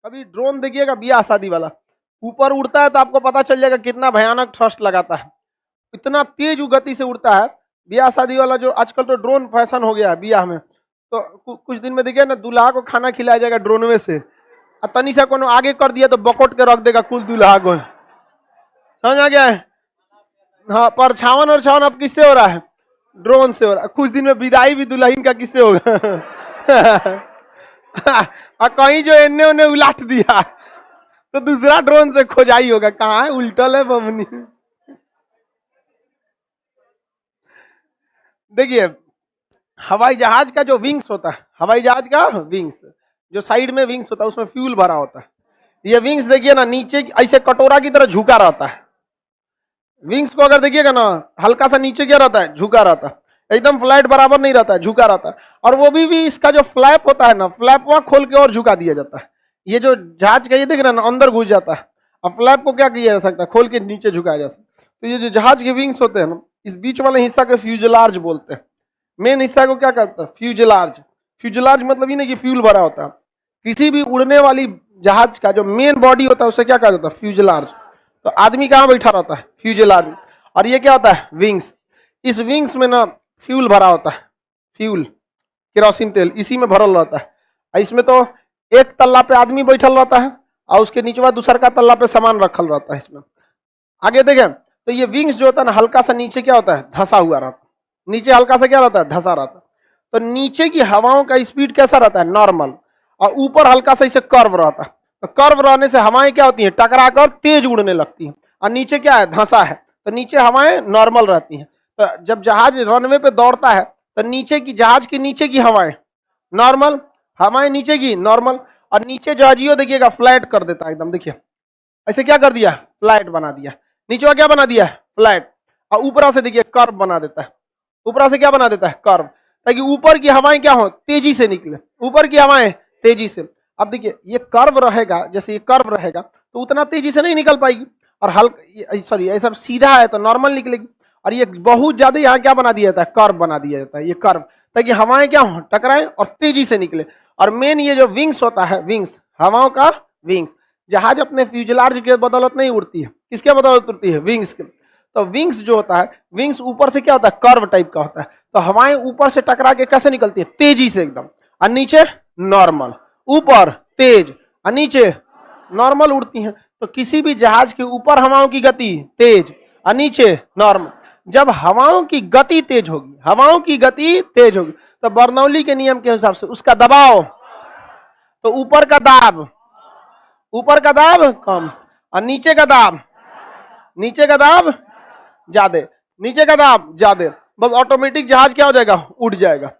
अभी ड्रोन देखिएगा ब्याह शादी वाला, ऊपर उड़ता है तो आपको पता चल जाएगा कितना भयानक थ्रस्ट लगाता है, इतना तेज गति से उड़ता है। ब्याह शादी वाला जो आजकल तो ड्रोन फैशन हो गया है ब्याह में, तो कुछ दिन में देखिए ना दूल्हा को खाना खिलाया जाएगा ड्रोन में से, तनी सा कोनो आगे कर दिया तो बकोट के रख देगा कुल दूल्हा को, समझ आ गया है। हाँ, परछावन और छावन अब किससे हो रहा है? ड्रोन से हो रहा है। कुछ दिन में विदाई भी दुल्हन का किससे होगा? और कहीं जो एने ओने उलाट दिया तो दूसरा ड्रोन से खोजाई होगा, कहाँ है उल्टल है बमनी। देखिए हवाई जहाज का जो विंग्स होता है, हवाई जहाज का विंग्स जो साइड में विंग्स होता है उसमें फ्यूल भरा होता है। ये विंग्स देखिए ना नीचे ऐसे कटोरा की तरह झुका रहता है। विंग्स को अगर देखिएगा ना हल्का सा नीचे क्या रहता है? झुका रहता है, एकदम फ्लैट बराबर नहीं रहता है, झुका रहता है। और वो भी इसका जो फ्लैप होता है ना, फ्लैप वहां खोल के और झुका दिया जाता है। ये जो जहाज का ये देख रहे हैं ना अंदर घुस जाता है, अब फ्लैप को क्या किया जा सकता है? खोल के नीचे झुकाया जा सकता है। तो ये जो जहाज के विंग्स होते हैं ना, इस बीच वाले हिस्सा को फ्यूजलार्ज बोलते हैं। मेन हिस्सा को क्या कहते हैं? फ्यूजलार्ज। फ्यूजलार्ज मतलब ये नहीं कि फ्यूल भरा होता है, किसी भी उड़ने वाली जहाज का जो मेन बॉडी होता है उसे क्या कहा जाता है? फ्यूजलार्ज। तो आदमी कहाँ बैठा रहता है? फ्यूजलार्ज। और ये क्या होता है? विंग्स। इस विंग्स में ना फ्यूल भरा होता है, फ्यूल केरोसिन तेल इसी में भरल रहता है। इसमें तो एक तल्ला पे आदमी बैठल रहता है और उसके नीचे दूसर का तल्ला पे सामान रखल रहता है। इसमें आगे देखें तो ये विंग्स जो होता है ना हल्का सा नीचे क्या होता है? धंसा हुआ रहता है, नीचे हल्का सा क्या रहता है? धंसा रहता है। तो नीचे की हवाओं का स्पीड कैसा रहता है? नॉर्मल। और ऊपर हल्का सा इसे कर्व रहता है। तो कर्व रहने से हवाएं क्या होती हैं? टकरा कर तेज उड़ने लगती हैं। और नीचे क्या है? धंसा है, तो नीचे हवाएं नॉर्मल रहती हैं। तो जब जहाज रनवे पे दौड़ता है तो नीचे की जहाज के नीचे की हवाएं नॉर्मल, हवाएं नीचे की नॉर्मल, और नीचे जहाजियो देखिएगा फ्लैट कर देता है एकदम। देखिए ऐसे क्या कर दिया? फ्लैट बना दिया। नीचे क्या बना दिया? फ्लैट। और ऊपर से देखिए कर्व बना देता है। ऊपर से क्या बना देता है? कर्व, ताकि ऊपर की हवाएं क्या हो? तेजी से निकले, ऊपर की हवाएं तेजी से। अब देखिए ये कर्व रहेगा, जैसे ये कर्व रहेगा तो उतना तेजी से नहीं निकल पाएगी, और हल्का सॉरी ऐसा सीधा है तो नॉर्मल निकलेगी। और ये बहुत ज्यादा यहाँ क्या बना दिया जाता है? कर्व बना दिया जाता है, ये कर्व, ताकि हवाएं क्या हो? टकराएं और तेजी से निकले। और मेन ये जो विंग्स होता है, विंग्स हवाओं का विंग्स, जहाज अपने फ्यूजलार्ज के बदौलत नहीं उड़ती है, किसके बदौलत उड़ती है? विंग्स के। तो विंग्स जो होता है, विंग्स ऊपर से क्या होता है? कर्व टाइप का होता है। तो हवाएं ऊपर से टकरा के कैसे निकलती है? तेजी से एकदम, और नीचे नॉर्मल, ऊपर तेज और नीचे नॉर्मल उड़ती हैं। तो किसी भी जहाज के ऊपर हवाओं की गति तेज और नीचे नॉर्मल। जब हवाओं की गति तेज होगी, हवाओं की गति तेज होगी, तो बर्नौली के नियम के हिसाब से उसका दबाव, तो ऊपर का दाब, ऊपर का दाब कम और नीचे का दाब, नीचे का दाब ज्यादा, नीचे का दाब ज्यादा, बस ऑटोमेटिक जहाज क्या हो जाएगा? उड़ जाएगा।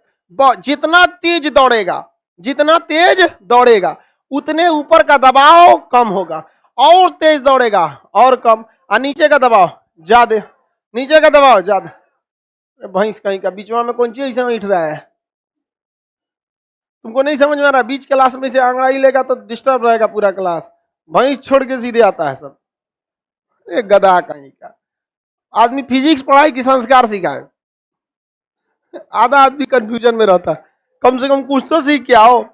जितना तेज दौड़ेगा, जितना तेज दौड़ेगा उतने ऊपर का दबाव कम होगा, और तेज दौड़ेगा और कम, और नीचे का दबाव ज्यादा, नीचे का दबाव ज्यादा। भैंस कहीं का बीच में कौन चीज ऐसा उठ रहा है? तुमको नहीं समझ में आ रहा? बीच क्लास में से अंगड़ाई लेगा तो डिस्टर्ब रहेगा पूरा क्लास। भैंस छोड़ के सीधे आता है सब, एक गधा कहीं का। आदमी फिजिक्स पढ़ाई कि संस्कार सिखाए? आधा आदमी कंफ्यूजन में रहता है। कम से कम कुछ तो सीख के आओ।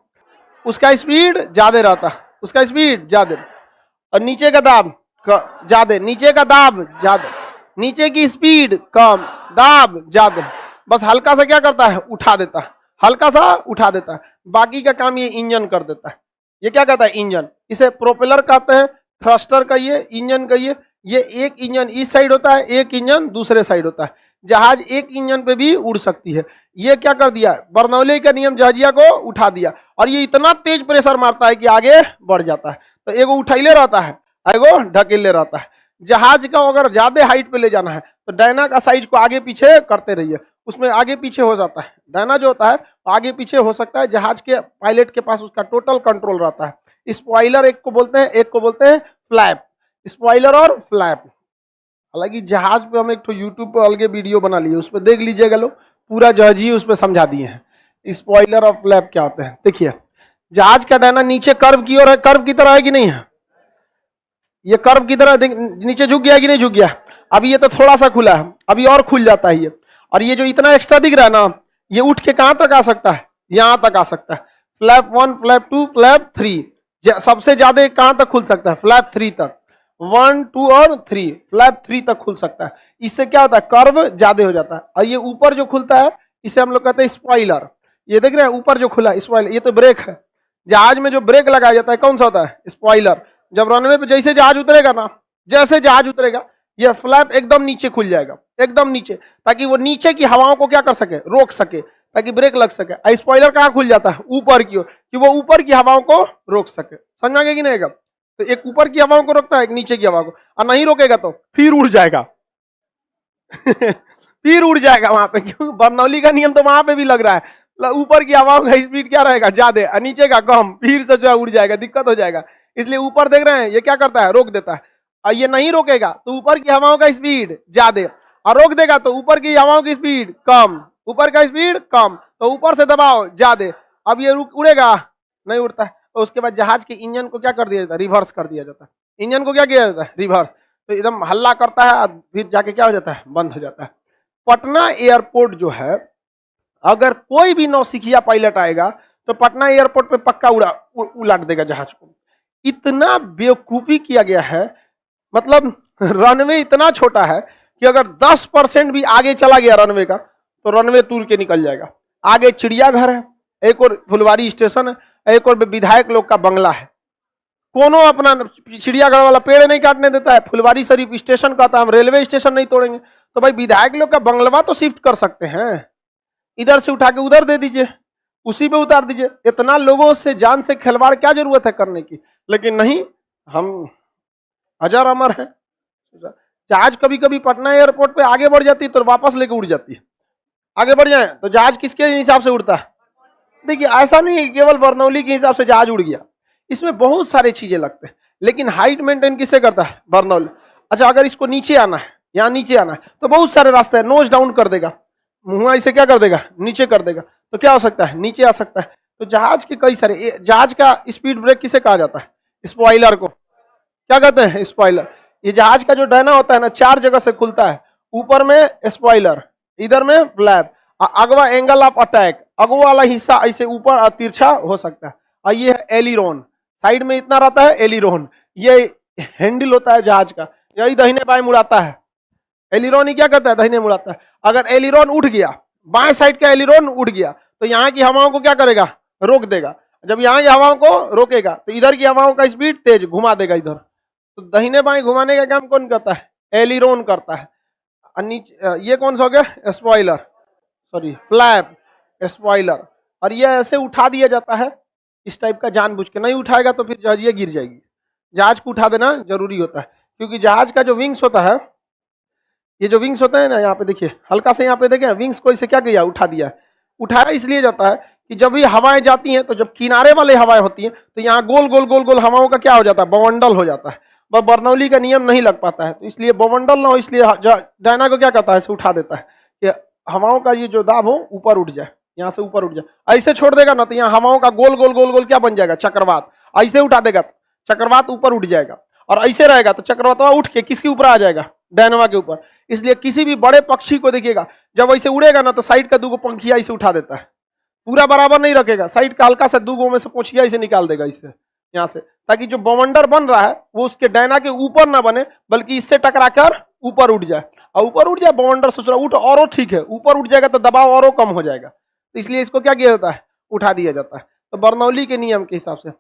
उसका स्पीड ज्यादा रहता, उसका स्पीड ज्यादा, और नीचे का दाब ज्यादा, नीचे का दाब ज्यादा, नीचे की स्पीड कम, दाब ज्यादा। बस हल्का सा क्या करता है? उठा देता है, हल्का सा उठा देता है। बाकी का काम ये इंजन कर देता है। ये क्या कहता है? इंजन। इसे प्रोपेलर कहते हैं, थ्रस्टर कहिए, इंजन कहिए। ये एक इंजन इस साइड होता है, एक इंजन दूसरे साइड होता है। जहाज एक इंजन पे भी उड़ सकती है। ये क्या कर दिया? बर्नौली का नियम जहाजिया को उठा दिया, और ये इतना तेज प्रेशर मारता है कि आगे बढ़ जाता है। तो एगो उठैले रहता है, एगो ढकेले रहता है। जहाज का अगर ज्यादा हाइट पे ले जाना है तो डायना का साइज को आगे पीछे करते रहिए, उसमें आगे पीछे हो जाता है। डायना जो होता है आगे पीछे हो सकता है। जहाज के पायलट के पास उसका टोटल कंट्रोल रहता है। स्पॉइलर एक को बोलते हैं, एक को बोलते हैं फ्लैप। स्पॉइलर और फ्लैप। हालांकि जहाज पे हम एक तो यूट्यूब पे अलग वीडियो बना लिए, उस पर देख लीजिएगा लोग, पूरा जहाज ही उस पर समझा दिए हैं स्पॉइलर और फ्लैप क्या होते हैं। देखिए जहाज का डायना नीचे कर्व की ओर है, कर्व की तरह है कि नहीं है? ये कर्व की तरह नीचे झुक गया कि नहीं झुक गया? अभी ये तो थोड़ा सा खुला है, अभी और खुल जाता है ये। और ये जो इतना एक्स्ट्रा दिख रहा है ना, ये उठ के कहां तक आ सकता है? यहां तक आ सकता है। Flap 1, flap 2, flap 3। सबसे ज्यादा कहां तक खुल सकता है? फ्लैप 3 तक, 1 2 और 3, फ्लैप 3 तक खुल सकता है। इससे क्या होता है? कर्व ज्यादा हो जाता है। और ये ऊपर जो खुलता है इसे हम लोग कहते हैं स्पॉइलर। ये देख रहे हैं ऊपर जो खुला स्पॉइलर, ये तो ब्रेक है। जहाज में जो ब्रेक लगाया जाता है कौन सा होता है? स्पॉइलर। जब रनवे पे जैसे जहाज उतरेगा ना, जैसे जहाज उतरेगा ये फ्लैप एकदम नीचे खुल जाएगा, एकदम नीचे, ताकि वो नीचे की हवाओं को क्या कर सके? रोक सके, ताकि ब्रेक लग सके। स्पॉइलर कहाँ खुल जाता है? ऊपर की ओर, कि वो ऊपर की हवाओं को रोक सके। समझ में आ गया कि नहीं? तो एक ऊपर की हवाओं को रोकता है, एक नीचे की हवा को, और नहीं रोकेगा तो फिर उड़ जाएगा फिर उड़ जाएगा वहां पे, क्योंकि बर्नौली का नियम तो वहां पे भी लग रहा है। ऊपर की हवाओं का स्पीड क्या रहेगा? ज्यादा, और नीचे का कम, फिर से जो है उड़ जाएगा, दिक्कत हो जाएगा। इसलिए ऊपर देख रहे हैं ये क्या करता है? रोक देता है। और ये नहीं रोकेगा तो ऊपर की हवाओं का स्पीड ज्यादा, और रोक देगा तो ऊपर की हवाओं की स्पीड कम, ऊपर का स्पीड कम, तो ऊपर से दबाव ज्यादा। अब ये उड़ेगा? नहीं उड़ता है। तो उसके बाद जहाज के इंजन को क्या कर दिया जाता है? रिवर्स कर दिया जाता है। इंजन को क्या किया जाता है? रिवर्स। तो एकदम हल्ला करता है, फिर जाके क्या हो जाता है? बंद हो जाता है। पटना एयरपोर्ट जो है, अगर कोई भी नौसिखिया पायलट आएगा तो पटना एयरपोर्ट पे पक्का उलाट देगा जहाज को। इतना बेवकूफी किया गया है, मतलब रनवे इतना छोटा है कि अगर 10% भी आगे चला गया रनवे का तो रनवे तूर के निकल जाएगा। आगे चिड़ियाघर है, एक और फुलवारी स्टेशन है, एक और विधायक लोग का बंगला है। कोनो अपना चिड़ियाघर वाला पेड़ नहीं काटने देता है, फुलवारी शरीफ स्टेशन कहता है हम रेलवे स्टेशन नहीं तोड़ेंगे। तो भाई विधायक लोग का बंगलवा तो शिफ्ट कर सकते हैं, इधर से उठा के उधर दे दीजिए, उसी पे उतार दीजिए। इतना लोगों से जान से खिलवाड़ क्या जरूरत है करने की? लेकिन नहीं, हम अजर अमर है। जहाज कभी कभी पटना एयरपोर्ट पे आगे बढ़ जाती है तो वापस लेके उड़ जाती है। आगे बढ़ जाए तो जहाज किसके हिसाब से उड़ता है? देखिए ऐसा नहीं है केवल बर्नौली के हिसाब से जहाज उड़ गया, इसमें बहुत सारी चीजें लगते हैं। लेकिन हाइट मेंटेन किससे करता है? बर्नौली। अच्छा, अगर इसको नीचे आना है, यहाँ नीचे आना है तो बहुत सारे रास्ते हैं। नोज डाउन कर देगा, मुंह इसे क्या कर देगा? नीचे कर देगा, तो क्या हो सकता है? नीचे आ सकता है। तो जहाज के कई सारे, जहाज का स्पीड ब्रेक किसे कहा जाता है? स्पॉइलर को क्या कहते हैं? स्पॉइलर। ये जहाज का जो डैना होता है ना, 4 जगह से खुलता है। ऊपर में स्पॉइलर, इधर में फ्लैप, अगवा एंगल ऑफ अटैक, अगवा वाला हिस्सा ऐसे ऊपर तिरछा हो सकता है। और ये है एलिरोन, साइड में इतना रहता है एलिरोन। ये हैंडल होता है जहाज का, यही दाहिने बाएं मुड़ाता है। एलिरोन ही क्या करता है? दाहिने मुड़ाता है। अगर एलिरोन उठ गया, बाएं साइड का एलिरोन उठ गया, तो यहाँ की हवाओं को क्या करेगा? रोक देगा। जब यहाँ की हवाओं को रोकेगा तो इधर की हवाओं का स्पीड तेज घुमा देगा इधर। तो दाहिने बाएं घुमाने का काम कौन करता है? एलिरोन करता है। ये कौन सा हो गया? Spoiler, sorry flap, spoiler. और ये ऐसे उठा दिया जाता है इस टाइप का, जानबूझ के। नहीं उठाएगा तो फिर जहाज ये गिर जाएगी। जहाज को उठा देना जरूरी होता है, क्योंकि जहाज का जो विंग्स होता है, ये जो विंग्स होता है ना, यहाँ पे देखिए हल्का से, यहाँ पे देखिए विंग्स को इसे क्या किया? उठा दिया है। उठाया इसलिए जाता है कि जब भी हवाएं जाती हैं, तो जब किनारे वाले हवाएं होती हैं तो यहाँ गोल गोल गोल गोल हवाओं का क्या हो जाता है? बवंडल हो जाता है। वह बर्नौली का नियम नहीं लग पाता है, तो इसलिए बवंडल ना हो, इसलिए डायना को क्या करता है? इसे उठा देता है कि हवाओं का ये जो दाब हो ऊपर उठ जाए, यहाँ से ऊपर उठ जाए। ऐसे छोड़ देगा ना तो यहाँ हवाओं का गोल गोल गोल गोल क्या बन जाएगा? चक्रवात। ऐसे उठा देगा तो चक्रवात ऊपर उठ जाएगा, और ऐसे रहेगा तो चक्रवातवा उठ के किसके ऊपर आ जाएगा? डायनवा के ऊपर। इसलिए किसी भी बड़े पक्षी को देखिएगा, जब ऐसे उड़ेगा ना तो साइड का 2 पंखिया इसे उठा देता है, पूरा बराबर नहीं रखेगा, साइड का हल्का सा 2 में से पोछिया इसे निकाल देगा इसे यहाँ से, ताकि जो बवंडर बन रहा है वो उसके डायना के ऊपर ना बने, बल्कि इससे टकराकर ऊपर उठ जाए। और ऊपर उठ जाए बवंडर ससुरा उठ, और ठीक है, ऊपर उठ जाएगा तो दबाव और कम हो जाएगा। तो इसलिए इसको क्या किया जाता है? उठा दिया जाता है। तो बर्नौली के नियम के हिसाब से